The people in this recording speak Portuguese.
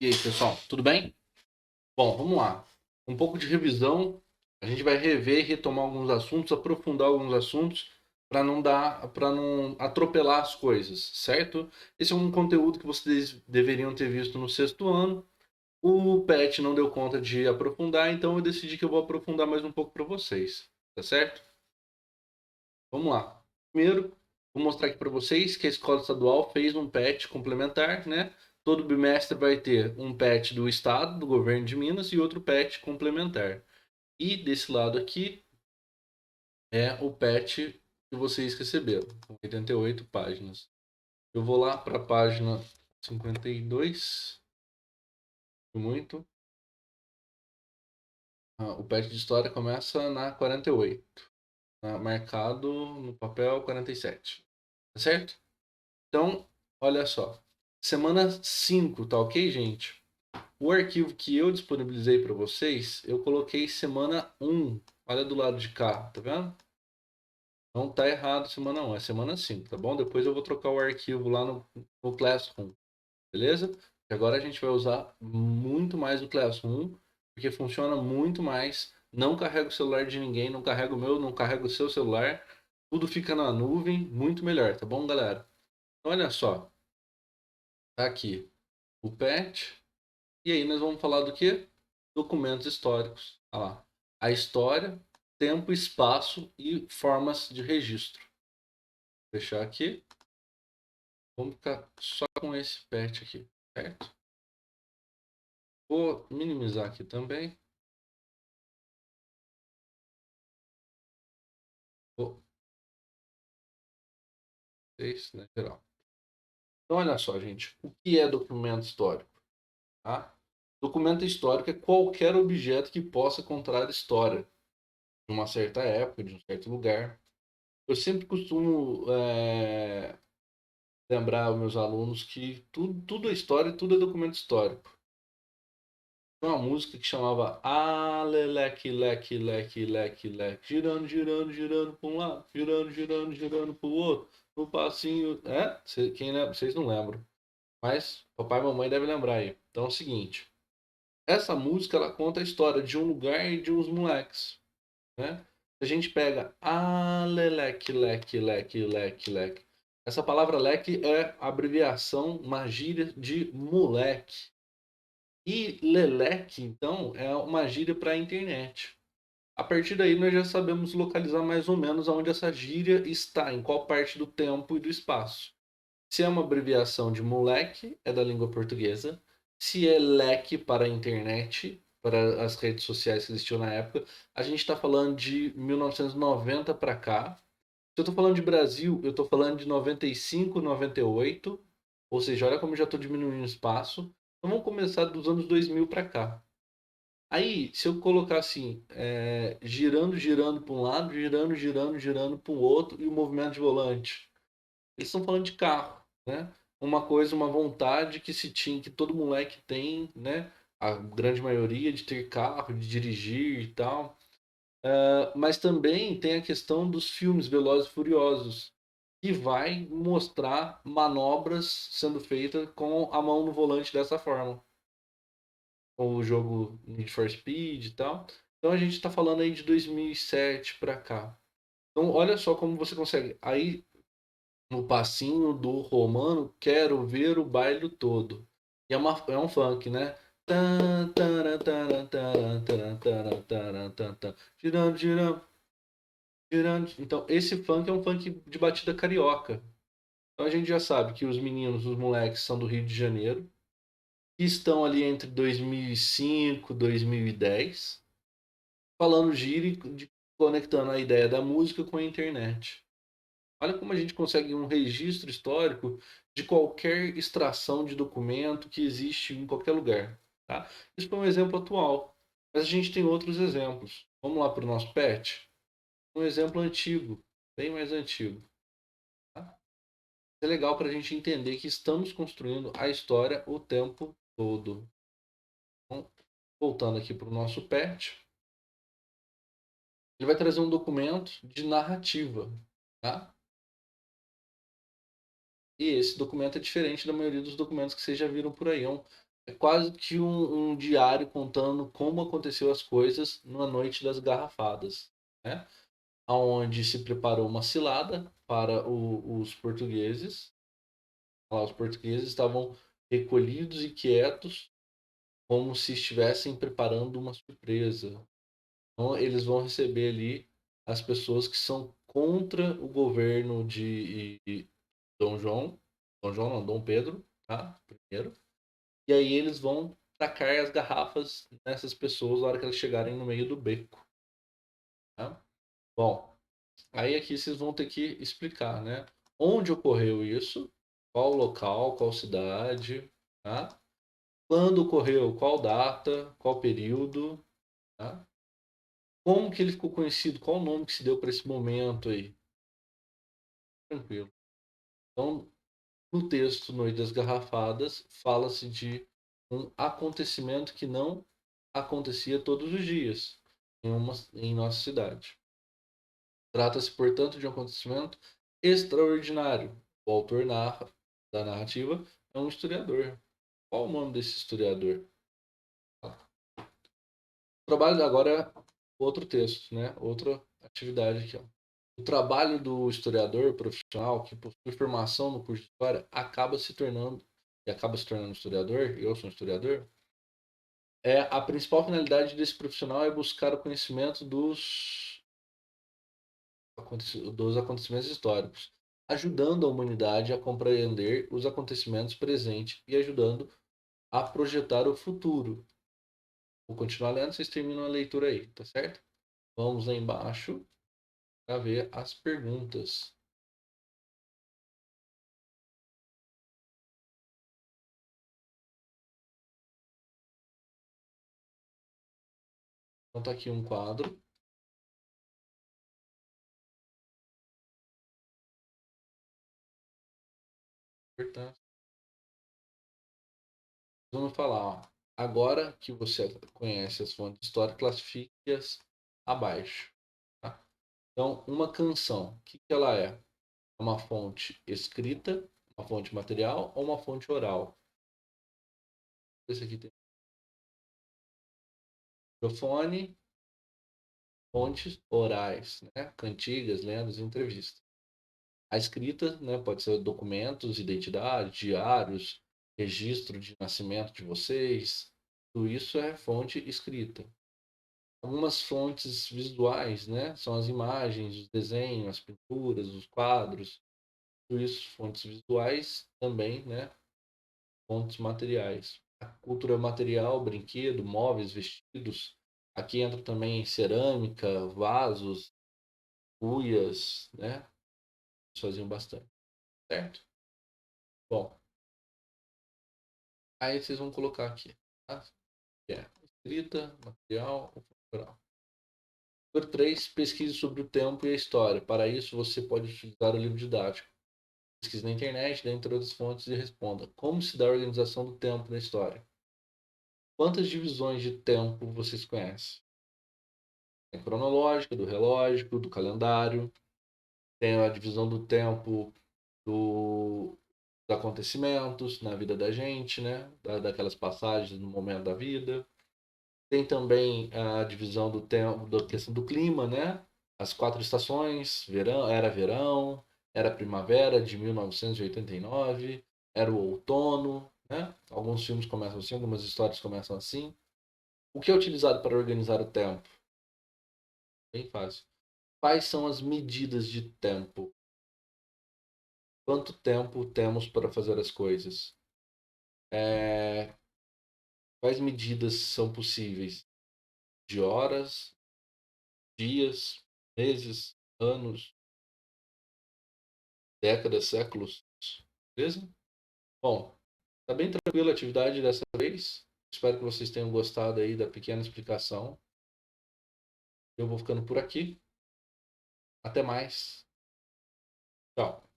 E aí, pessoal, tudo bem? Bom, vamos lá. Um pouco de revisão. A gente vai rever e retomar alguns assuntos, aprofundar alguns assuntos para não atropelar as coisas, certo? Esse é um conteúdo que vocês deveriam ter visto no sexto ano. O PET não deu conta de aprofundar, então eu decidi que eu vou aprofundar mais um pouco para vocês, tá certo? Vamos lá. Primeiro, vou mostrar aqui para vocês que a escola estadual fez um PET complementar, né? Todo bimestre vai ter um PET do estado, do governo de Minas, e outro PET complementar. E desse lado aqui é o PET que vocês receberam, com 88 páginas. Eu vou lá para a página 52, muito. O PET de história começa na 48, marcado no papel 47, tá certo? Então, olha só. Semana 5, tá ok, gente? O arquivo que eu disponibilizei para vocês, eu coloquei semana 1. Olha do lado de cá, tá vendo? Não tá errado semana 1, é semana 5, tá bom? Depois eu vou trocar o arquivo lá no Classroom, beleza? E agora a gente vai usar muito mais o Classroom, porque funciona muito mais. Não carrega o celular de ninguém, não carrega o meu, não carrega o seu celular. Tudo fica na nuvem, muito melhor, tá bom, galera? Olha só, tá aqui o PET. E aí nós vamos falar do que? Documentos históricos. Olha lá. A história, tempo, espaço e formas de registro. Vou fechar aqui. Vamos ficar só com esse PET aqui, certo? Vou minimizar aqui também. Vou esse, né, geral. Então olha só, gente. O que é documento histórico? Tá? Documento histórico é qualquer objeto que possa contar a história de uma certa época, de um certo lugar. Eu sempre costumo lembrar aos meus alunos que tudo é história, tudo é documento histórico. Tinha uma música que chamava Aleleque, leque, leque, leque, leque, girando, girando, girando para um lado, girando, girando, girando para o outro, no passinho. Quem lembra? Vocês não lembram, mas papai e mamãe devem lembrar aí. Então é o seguinte: essa música ela conta a história de um lugar e de uns moleques, né? Se a gente pega Aleleque, leque, leque, leque, leque. Essa palavra leque é a abreviação, uma gíria de moleque. E leleque, então, é uma gíria para a internet. A partir daí, nós já sabemos localizar mais ou menos onde essa gíria está, em qual parte do tempo e do espaço. Se é uma abreviação de moleque, é da língua portuguesa. Se é leque para a internet, para as redes sociais que existiam na época, a gente está falando de 1990 para cá. Se eu estou falando de Brasil, eu estou falando de 95, 98. Ou seja, olha como eu já estou diminuindo o espaço. Então vamos começar dos anos 2000 para cá. Aí, se eu colocar assim, girando, girando para um lado, girando, girando, girando para o outro, e o movimento de volante. Eles estão falando de carro, né? Uma coisa, uma vontade que se tinha, que todo moleque tem, né? A grande maioria de ter carro, de dirigir e tal. Mas também tem a questão dos filmes Velozes e Furiosos, que vai mostrar manobras sendo feitas com a mão no volante dessa forma, com o jogo Need for Speed e tal. Então a gente está falando aí de 2007 para cá. Então olha só como você consegue. Aí no passinho do romano, quero ver o baile todo. E é um funk, né? Girando, girando, girando. Então, esse funk é um funk de batida carioca. Então, a gente já sabe que os meninos, os moleques, são do Rio de Janeiro, que estão ali entre 2005 e 2010, falando gíria, conectando a ideia da música com a internet. Olha como a gente consegue um registro histórico de qualquer extração de documento que existe em qualquer lugar. Tá? Isso foi um exemplo atual, mas a gente tem outros exemplos. Vamos lá para o nosso PET? Um exemplo antigo, bem mais antigo. Tá? É legal para a gente entender que estamos construindo a história o tempo todo. Então, voltando aqui para o nosso PET, ele vai trazer um documento de narrativa. Tá? E esse documento é diferente da maioria dos documentos que vocês já viram por aí. É quase que um diário contando como aconteceu as coisas na noite das garrafadas, né? Onde se preparou uma cilada para os portugueses. Os portugueses estavam recolhidos e quietos, como se estivessem preparando uma surpresa. Então, eles vão receber ali as pessoas que são contra o governo de Dom João, Dom João não, Dom Pedro, tá? Primeiro. E aí eles vão tacar as garrafas nessas pessoas na hora que elas chegarem no meio do beco, tá? Bom, aí aqui vocês vão ter que explicar, né? Onde ocorreu isso, qual local, qual cidade, tá? Quando ocorreu, qual data, qual período, tá? Como que ele ficou conhecido, qual o nome que se deu para esse momento aí. Tranquilo. Então, no texto Noite das Garrafadas, fala-se de um acontecimento que não acontecia todos os dias em nossa cidade. Trata-se, portanto, de um acontecimento extraordinário. O autor da narrativa é um historiador. Qual o nome desse historiador? O trabalho agora é outro texto, né? Outra atividade aqui, ó. O trabalho do historiador profissional que possui formação no curso de história acaba se tornando historiador, eu sou um historiador, a principal finalidade desse profissional é buscar o conhecimento dos acontecimentos históricos, ajudando a humanidade a compreender os acontecimentos presentes e ajudando a projetar o futuro. Vou continuar lendo, vocês terminam a leitura aí, tá certo? Vamos lá embaixo para ver as perguntas. Então tá aqui um quadro. Portanto, vamos falar, ó. Agora que você conhece as fontes históricas, classifique-as abaixo. Tá? Então, uma canção, o que ela é? É uma fonte escrita, uma fonte material ou uma fonte oral? Esse aqui tem microfone, fontes orais, né? Cantigas, lendas, entrevistas. A escrita, né, pode ser documentos, identidade, diários, registro de nascimento de vocês. Tudo isso é fonte escrita. Algumas fontes visuais, né, são as imagens, os desenhos, as pinturas, os quadros. Tudo isso, fontes visuais também, né, fontes materiais. A cultura material, brinquedo, móveis, vestidos. Aqui entra também cerâmica, vasos, cuias, né? Eles faziam bastante, certo? Bom, aí vocês vão colocar aqui, tá? Que é escrita, material ou cultural. Número 3, pesquise sobre o tempo e a história. Para isso, você pode utilizar o livro didático. Pesquise na internet, dentre outras fontes, e responda: como se dá a organização do tempo na história? Quantas divisões de tempo vocês conhecem? Tem cronológica, do relógio, do calendário, tem a divisão do tempo do, dos acontecimentos na vida da gente, né? Daquelas passagens no momento da vida. Tem também a divisão do tempo, da questão do clima, né? As 4 estações, verão, era primavera de 1989, era o outono, né? Alguns filmes começam assim, algumas histórias começam assim. O que é utilizado para organizar o tempo? Bem fácil. Quais são as medidas de tempo? Quanto tempo temos para fazer as coisas? É, quais medidas são possíveis? De horas, dias, meses, anos, décadas, séculos? Beleza? Bom, tá bem tranquila a atividade dessa vez. Espero que vocês tenham gostado aí da pequena explicação. Eu vou ficando por aqui. Até mais. Tchau.